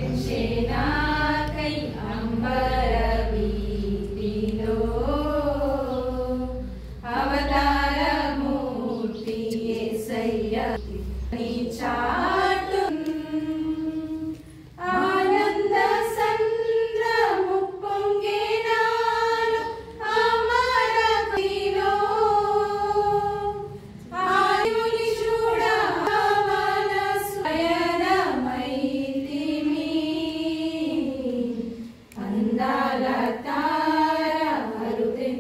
అరుదెంచెనాకై అంబరవీధిలో అవతారమూర్తి యేసయ్య నీ చాటు ఆనంద సంద్రము పొంగెనాను అమరవీధిలో ఆయుని చూడ మనసు పయనమైతిమి అందాల తార అరుదెంచెనాకై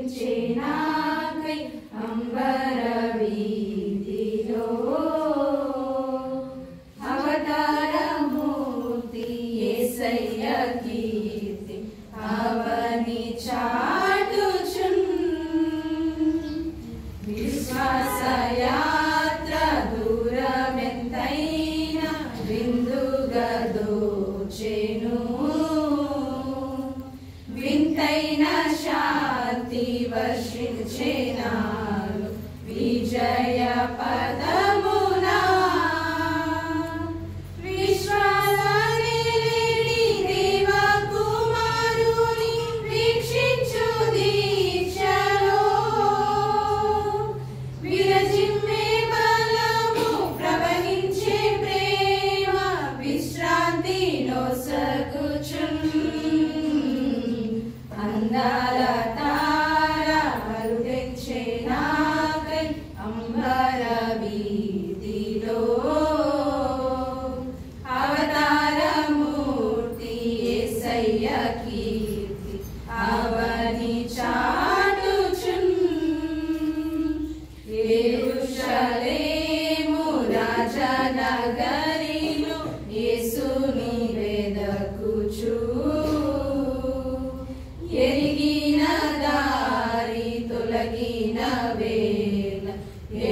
అంబరవీధిలో అవతారమూర్తి యేసయ్య కీర్తి అవని చాటుచున్ విశ్వాసయాత్ర దూరమెంతైన విందుగా దోచెను వింతైన శాంతి వర్షించెనారు విజయ పదమునా విశ్వాసని దేవకుమారుని వీక్షించు దీక్షలో విరజిమ్మే బలము ప్రవహించే ప్రేమ విశ్రాంతి నొసగుచున్ అందాల తార అరుదెంచెనాకై అంబరవీధిలో అవతారమూర్తి యేసయ్య కీర్తి అవని చాటుచున్ యెరూషలేము రాజనగరిలో యేసుని వెదకుచు ఎరిగిన దారి తొలగిన వేళ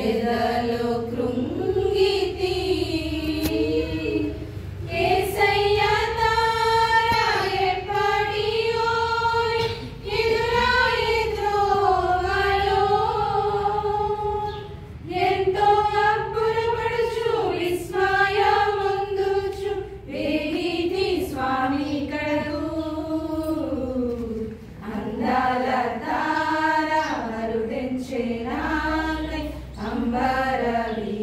ఎదలో కృంగితి యేసయ్య తార ఎప్పటియో ఎదురాయే త్రోవలో ఎంతో అబ్బురపడుచు విస్మయముందుచు వేగితి స్వామి కడకు అందాల తార అరుదెంచెనాకై అంబరవీధిలో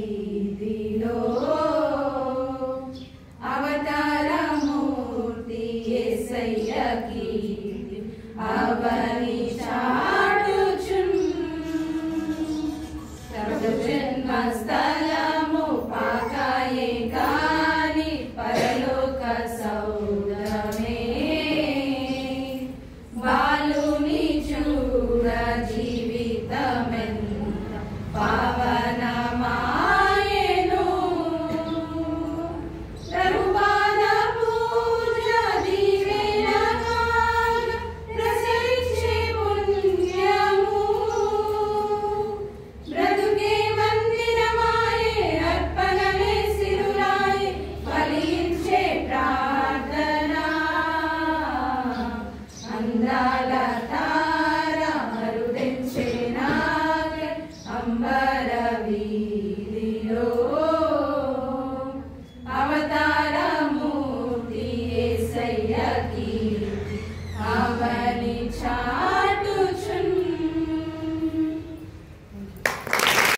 అవతారమూర్తి యేసయ్య కీర్తి